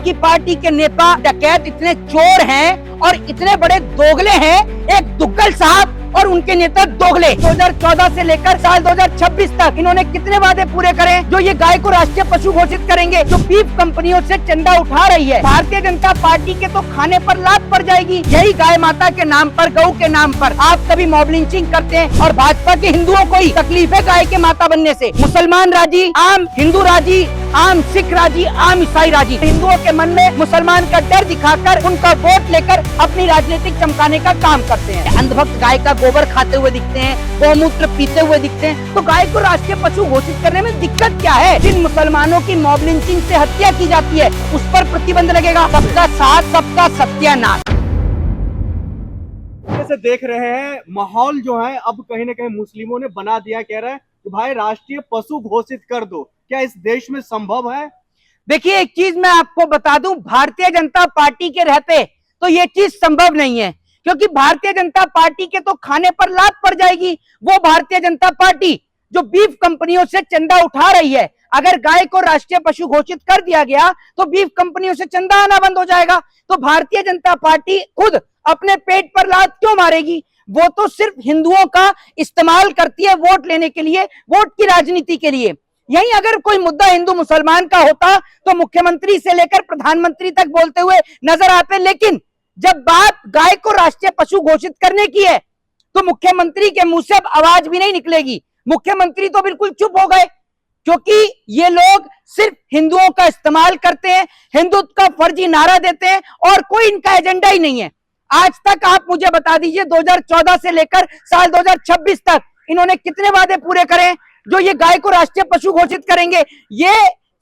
आपकी पार्टी के नेता डकैत इतने चोर हैं और इतने बड़े दोगले हैं, एक दुग्गल साहब और उनके नेता दोगले। 2014 से लेकर साल 2026 तक इन्होंने कितने वादे पूरे करे जो ये गाय को राष्ट्रीय पशु घोषित करेंगे, जो बीफ कंपनियों से चंदा उठा रही है। भारतीय जनता पार्टी के तो खाने पर लात पड़ जाएगी। यही गाय माता के नाम पर, गऊ के नाम पर आप कभी मॉब लिंचिंग करते हैं और भाजपा के हिंदुओं को ही तकलीफ है गाय के माता बनने से। मुसलमान राजी, आम हिंदू राजी, आम सिख राजी, आम ईसाई राजी। हिंदुओं के मन में मुसलमान का डर दिखाकर उनका वोट लेकर अपनी राजनीतिक चमकाने का काम करते हैं। अंधभक्त गाय का गोबर खाते हुए दिखते हैं, गौमूत्र पीते हुए दिखते हैं, तो गाय को राष्ट्रीय पशु घोषित करने में दिक्कत क्या है? जिन मुसलमानों की मॉब लिंचिंग से हत्या की जाती है उस पर प्रतिबंध लगेगा। सबका साथ, सबका सत्यानाश। जैसे देख रहे हैं माहौल जो है अब कहीं ना कहीं मुस्लिमों ने बना दिया, कह रहे हैं कि भाई राष्ट्रीय पशु घोषित कर दो। क्या इस देश में संभव है? देखिए, एक चीज मैं आपको बता दूं, भारतीय जनता पार्टी के रहते तो ये चीज संभव नहीं है, क्योंकि भारतीय जनता पार्टी के तो खाने पर लात पड़ जाएगी। वो भारतीय जनता पार्टी जो बीफ कंपनियों से चंदा उठा रही है, अगर गाय को राष्ट्रीय पशु घोषित कर दिया गया तो बीफ कंपनियों से चंदा आना बंद हो जाएगा। तो भारतीय जनता पार्टी खुद अपने पेट पर लात क्यों मारेगी? वो तो सिर्फ हिंदुओं का इस्तेमाल करती है वोट लेने के लिए, वोट की राजनीति के लिए। यही अगर कोई मुद्दा हिंदू मुसलमान का होता तो मुख्यमंत्री से लेकर प्रधानमंत्री तक बोलते हुए नजर आते, लेकिन जब बात गाय को राष्ट्रीय पशु घोषित करने की है तो मुख्यमंत्री के मुंह से अब आवाज भी नहीं निकलेगी। मुख्यमंत्री तो बिल्कुल चुप हो गए, क्योंकि ये लोग सिर्फ हिंदुओं का इस्तेमाल करते हैं, हिंदुत्व का फर्जी नारा देते हैं और कोई इनका एजेंडा ही नहीं है। आज तक आप मुझे बता दीजिए 2014 से लेकर साल 2026 तक इन्होंने कितने वादे पूरे करे जो ये गाय को राष्ट्रीय पशु घोषित करेंगे? ये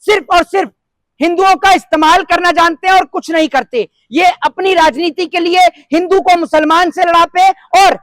सिर्फ और सिर्फ हिंदुओं का इस्तेमाल करना जानते हैं और कुछ नहीं करते। ये अपनी राजनीति के लिए हिंदू को मुसलमान से लड़ाते और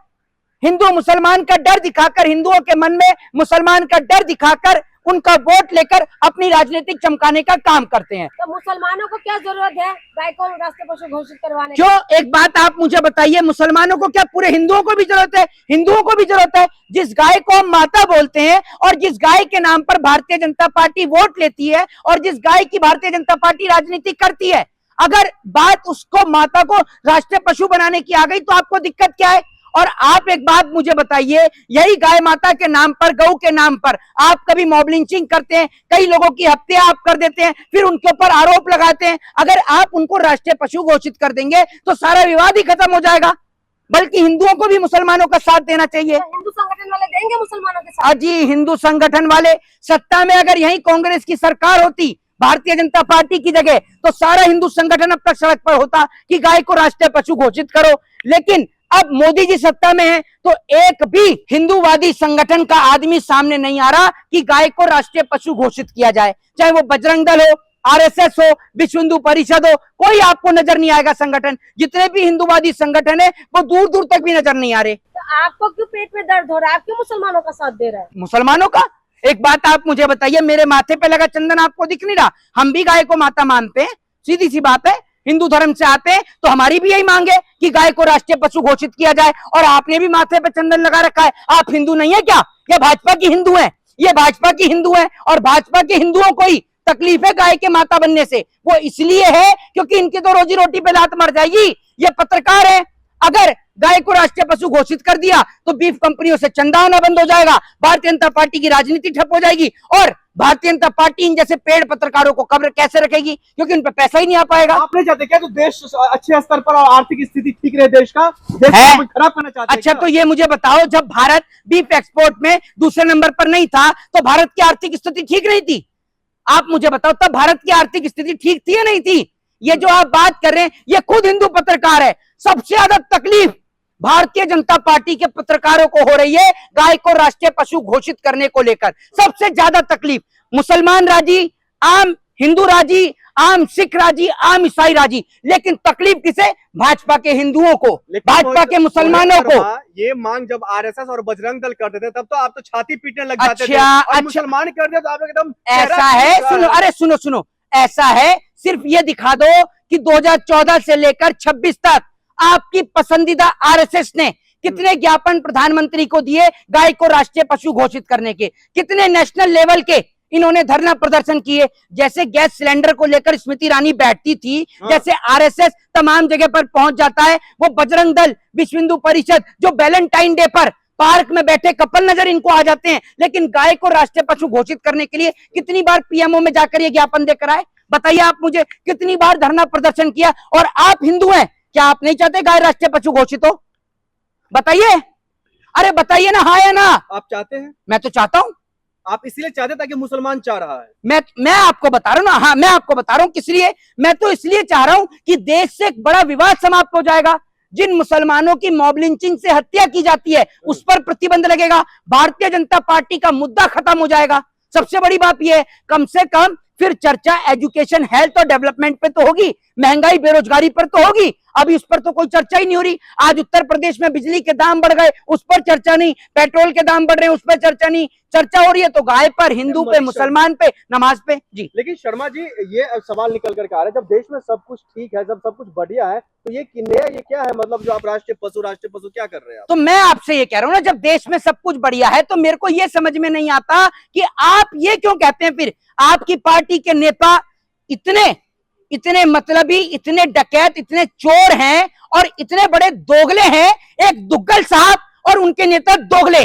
हिंदू मुसलमान का डर दिखाकर, हिंदुओं के मन में मुसलमान का डर दिखाकर उनका वोट लेकर अपनी राजनीतिक चमकाने का काम करते हैं। तो मुसलमानों को क्या जरूरत है गाय को राष्ट्रीय पशु घोषित करवाने? क्यों? एक बात आप मुझे बताइए, मुसलमानों को क्या पूरे हिंदुओं को भी जरूरत है? हिंदुओं को भी जरूरत है। जिस गाय को हम माता बोलते हैं और जिस गाय के नाम पर भारतीय जनता पार्टी वोट लेती है और जिस गाय की भारतीय जनता पार्टी राजनीति करती है, अगर बात उसको, माता को राष्ट्रीय पशु बनाने की आ गई तो आपको दिक्कत क्या है? और आप एक बात मुझे बताइए, यही गाय माता के नाम पर, गऊ के नाम पर आप कभी मॉब लिंचिंग करते हैं, कई लोगों की हत्या आप कर देते हैं, फिर उनके ऊपर आरोप लगाते हैं। अगर आप उनको राष्ट्रीय पशु घोषित कर देंगे तो सारा विवाद ही खत्म हो जाएगा। बल्कि हिंदुओं को भी मुसलमानों का साथ देना चाहिए। हिंदू संगठन वाले देंगे मुसलमानों के साथ? जी, हिंदू संगठन वाले सत्ता में, अगर यही कांग्रेस की सरकार होती भारतीय जनता पार्टी की जगह, तो सारा हिंदू संगठन अब तक सड़क पर होता कि गाय को राष्ट्रीय पशु घोषित करो। लेकिन अब मोदी जी सत्ता में है तो एक भी हिंदूवादी संगठन का आदमी सामने नहीं आ रहा कि गाय को राष्ट्रीय पशु घोषित किया जाए। चाहे वो बजरंग दल हो, आरएसएस हो, विश्व हिंदू परिषद हो, कोई आपको नजर नहीं आएगा संगठन। जितने भी हिंदूवादी संगठन है वो दूर दूर तक भी नजर नहीं आ रहे। तो आपको क्यों पेट में दर्द हो रहा है? आप क्यों मुसलमानों का साथ दे रहे हैं? मुसलमानों का? एक बात आप मुझे बताइए, मेरे माथे पे लगा चंदन आपको दिख नहीं रहा? हम भी गाय को माता मानते हैं, सीधी सी बात है। हिंदू धर्म से आते हैं तो हमारी भी यही मांग है कि गाय को राष्ट्रीय पशु घोषित किया जाए। और आपने भी माथे पे चंदन लगा रखा है। आप हिंदू नहीं है क्या? ये भाजपा की हिंदू है, ये भाजपा की हिंदू है। और भाजपा के हिंदुओं को ही तकलीफ है गाय के माता बनने से। वो इसलिए है क्योंकि इनकी तो रोजी रोटी पे लात मर जाएगी। ये पत्रकार है, अगर गाय को राष्ट्रीय पशु घोषित कर दिया तो बीफ कंपनियों से चंदा आना बंद हो जाएगा, भारतीय जनता पार्टी की राजनीति ठप हो जाएगी और भारतीय जनता पार्टी इन जैसे पेड़ पत्रकारों को कब्र कैसे रखेगी? क्योंकि उन पर पैसा ही नहीं आ पाएगा। आप नहीं चाहते क्या तो देश अच्छे स्तर पर और आर्थिक स्थिति ठीक रहे देश का? देश को खराब करना चाहते हैं? अच्छा, तो ये मुझे बताओ, जब भारत बीफ एक्सपोर्ट में दूसरे नंबर पर नहीं था तो भारत की आर्थिक स्थिति ठीक नहीं थी? आप मुझे बताओ, तब भारत की आर्थिक स्थिति ठीक थी या नहीं थी? ये जो आप बात कर रहे हैं ये खुद हिंदू पत्रकार है। सबसे ज्यादा तकलीफ भारतीय जनता पार्टी के पत्रकारों को हो रही है गाय को राष्ट्रीय पशु घोषित करने को लेकर। सबसे ज्यादा तकलीफ मुसलमान राजी, आम हिंदू राजी, आम सिख राजी, आम ईसाई राजी, लेकिन तकलीफ किसे? भाजपा के हिंदुओं को, भाजपा के मुसलमानों को। ये मांग जब आरएसएस और बजरंग दल करते थे तब तो आप तो छाती पीटने लग जाते थे। अच्छा, मुसलमान कर दे तो आप एकदम ऐसा है। सुनो, अरे सुनो सुनो, ऐसा है, सिर्फ ये दिखा दो कि 2014 से लेकर 26 तक आपकी पसंदीदा आरएसएस ने कितने ज्ञापन प्रधानमंत्री को दिए गाय को राष्ट्रीय पशु घोषित करने के, कितने नेशनल लेवल के इन्होंने धरना प्रदर्शन किए। जैसे गैस सिलेंडर को लेकर स्मृति ईरानी बैठती थी, जैसे आरएसएस तमाम जगह पर पहुंच जाता है, वो बजरंग दल, विश्व हिंदू परिषद, जो वैलेंटाइन डे पर पार्क में बैठे कपल नजर इनको आ जाते हैं। लेकिन गाय को राष्ट्रीय पशु घोषित करने के लिए कितनी बार पीएमओ में जाकर ये ज्ञापन देकर आए? बताइए आप मुझे, कितनी बार धरना प्रदर्शन किया? और आप हिंदू हैं, क्या आप नहीं चाहते गाय राष्ट्रीय पशु घोषित हो? बताइए, अरे बताइए ना, हाँ या ना? आप चाहते हैं? मैं तो चाहता हूं। आप इसलिए चाहते ताकि मुसलमान चाह रहा है? मैं आपको बता रहा हूं ना, हाँ मैं आपको बता रहा हूं किस लिए। मैं तो इसलिए चाह रहा हूं कि देश से एक बड़ा विवाद समाप्त हो जाएगा। जिन मुसलमानों की मॉब लिंचिंग से हत्या की जाती है उस पर प्रतिबंध लगेगा, भारतीय जनता पार्टी का मुद्दा खत्म हो जाएगा। सबसे बड़ी बात यह है, कम से कम फिर चर्चा एजुकेशन, हेल्थ और डेवलपमेंट पे तो होगी, महंगाई बेरोजगारी पर तो होगी। अभी उस पर तो कोई चर्चा ही नहीं हो रही। आज उत्तर प्रदेश में बिजली के दाम बढ़ गए, उस पर चर्चा नहीं, पेट्रोल के दाम बढ़ रहे हैं, उस पर चर्चा नहीं। चर्चा हो रही है तो गाय पर, हिंदू पे, मुसलमान पे, नमाज पे। जी लेकिन शर्मा जी, ये अब सवाल निकल कर आ रहा है, जब देश में सब कुछ ठीक है, जब सब कुछ बढ़िया है, तो ये नया ये क्या है? मतलब जो आप राष्ट्रीय पशु क्या कर रहे हैं? तो मैं आपसे ये कह रहा हूं ना, जब देश में सब कुछ बढ़िया है तो मेरे को ये समझ में नहीं आता कि आप ये क्यों कहते हैं। फिर आपकी पार्टी के नेता इतने मतलबी, इतने डकैत, इतने चोर हैं और इतने बड़े दोगले हैं। एक दुग्गल साहब और उनके नेता दोगले,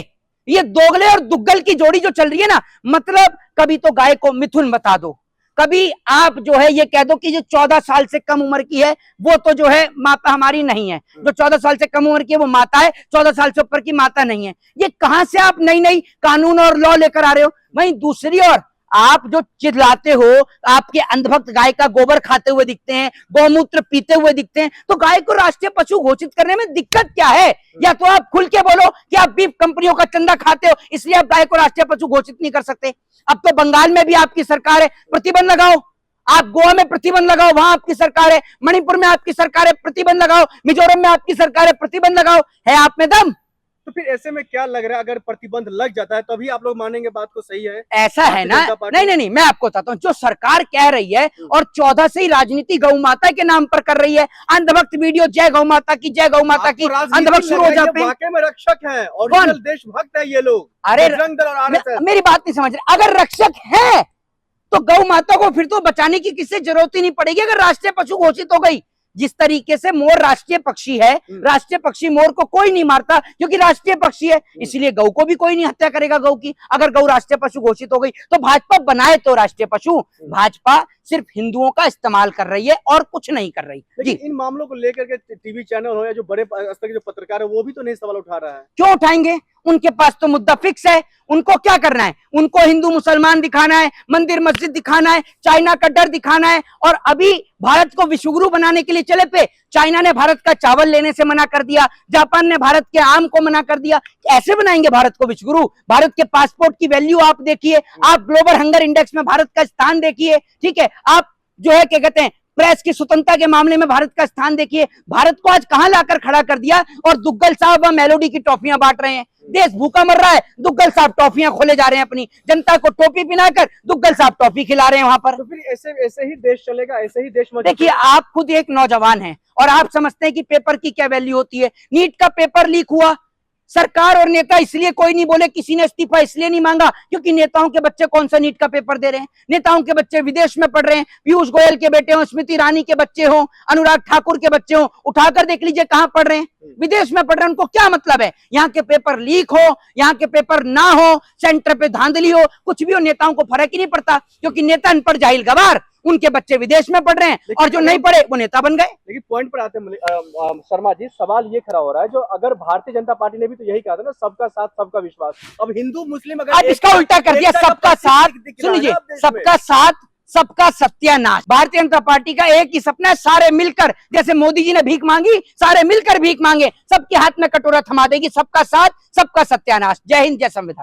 ये दोगले और दुग्गल की जोड़ी जो चल रही है ना, मतलब कभी तो गाय को मिथुन बता दो, कभी आप जो है ये कह दो कि जो 14 साल से कम उम्र की है वो तो जो है माता हमारी नहीं है, जो 14 साल से कम उम्र की है वो माता है, 14 साल से ऊपर की माता नहीं है। ये कहां से आप नई नई कानून और लॉ लेकर आ रहे हो? वहीं दूसरी ओर आप जो चिल्लाते हो, आपके अंधभक्त गाय का गोबर खाते हुए दिखते हैं, गौमूत्र पीते हुए दिखते हैं, तो गाय को राष्ट्रीय पशु घोषित करने में दिक्कत क्या है? या तो आप खुल के बोलो कि आप बीफ कंपनियों का चंदा खाते हो इसलिए आप गाय को राष्ट्रीय पशु घोषित नहीं कर सकते। अब तो बंगाल में भी आपकी सरकार है, प्रतिबंध लगाओ। आप गोवा में प्रतिबंध लगाओ, वहां आपकी सरकार है। मणिपुर में आपकी सरकार है, प्रतिबंध लगाओ। मिजोरम में आपकी सरकार है, प्रतिबंध लगाओ। है आप में दम? तो फिर ऐसे में क्या लग रहा है, अगर प्रतिबंध लग जाता है तभी आप लोग मानेंगे बात को? सही है ऐसा है ना? नहीं, मैं आपको बताता हूँ, जो सरकार कह रही है और 14 से ही राजनीति गौ माता के नाम पर कर रही है, अंधभक्त वीडियो जय गौ माता की, जय गौ माता की, अंधभक्त शुरू हो जाते हैं। वाकई में रक्षक है, ओरिजिनल देशभक्त है ये लोग। अरे मेरी बात नहीं समझ रहे। अगर रक्षक है तो गौ माता को फिर तो बचाने की किसी जरूरत ही नहीं पड़ेगी अगर राष्ट्रीय पशु घोषित हो गई। जिस तरीके से मोर राष्ट्रीय पक्षी है, राष्ट्रीय पक्षी मोर को कोई नहीं मारता क्योंकि राष्ट्रीय पक्षी है, इसलिए गौ को भी कोई नहीं हत्या करेगा गौ की। अगर गौ राष्ट्रीय पशु घोषित हो गई तो भाजपा बनाए तो राष्ट्रीय पशु, भाजपा सिर्फ हिंदुओं का इस्तेमाल कर रही है और कुछ नहीं कर रही। जी, इन मामलों को लेकर के टीवी चैनल हो या जो बड़े स्तर के जो पत्रकार है वो भी तो नहीं सवाल उठा रहा है। क्यों उठाएंगे? उनके पास तो मुद्दा फिक्स है। उनको क्या करना है? उनको हिंदू मुसलमान दिखाना है, मंदिर मस्जिद दिखाना है, चाइना का डर दिखाना है। और अभी भारत को विश्वगुरु बनाने के लिए चले पे, चाइना ने भारत का चावल लेने से मना कर दिया, जापान ने भारत के आम को मना कर दिया। ऐसे बनाएंगे भारत को विश्वगुरु? भारत के पासपोर्ट की वैल्यू आप देखिए, आप ग्लोबल हंगर इंडेक्स में भारत का स्थान देखिए, ठीक है, आप जो है क्या कहते हैं प्रेस की स्वतंत्रता के मामले में भारत का स्थान देखिए। भारत को आज कहां लाकर खड़ा कर दिया और दुग्गल साहब वहां मेलोडी की टॉफियां बांट रहे हैं। देश भूखा मर रहा है, दुग्गल साहब टॉफियां खोले जा रहे हैं, अपनी जनता को टोपी पिलाकर दुग्गल साहब टॉफी खिला रहे हैं वहां पर। तो फिर ऐसे ही देश चलेगा, ऐसे ही देश मजबूत। देखिए, आप खुद एक नौजवान हैं और आप समझते हैं कि पेपर की क्या वैल्यू होती है। नीट का पेपर लीक हुआ, सरकार और नेता इसलिए कोई नहीं बोले, किसी ने इस्तीफा इसलिए नहीं मांगा क्योंकि नेताओं के बच्चे कौन सा नीट का पेपर दे रहे हैं। नेताओं के बच्चे विदेश में पढ़ रहे हैं, पीयूष गोयल के बेटे हो, स्मृति ईरानी के बच्चे हो, अनुराग ठाकुर के बच्चे हो, उठाकर देख लीजिए कहां पढ़ रहे हैं, विदेश में पढ़ रहे हैं। उनको क्या मतलब है यहाँ के पेपर लीक हो, यहाँ के पेपर ना हो, सेंटर पे धांधली हो, कुछ भी हो, नेताओं को फर्क ही नहीं पड़ता क्योंकि नेता अनपढ़ जाहिल गवार, उनके बच्चे विदेश में पढ़ रहे हैं और जो नहीं पढ़े वो नेता बन गए। लेकिन पॉइंट पर आते हैं शर्मा जी, सवाल ये खड़ा हो रहा है, जो अगर भारतीय जनता पार्टी ने भी तो यही कहा था ना, सबका साथ सबका विश्वास। अब हिंदू मुस्लिम अगर अब इसका उल्टा कर दिया, सबका साथ, सुन लीजिए, सबका साथ सबका सत्यानाश। भारतीय जनता पार्टी का एक ही सपना है, सारे मिलकर, जैसे मोदी जी ने भीख मांगी, सारे मिलकर भीख मांगे, सबके हाथ में कटोरा थमा देगी। सबका साथ सबका सत्यानाश। जय हिंद, जय संविधान।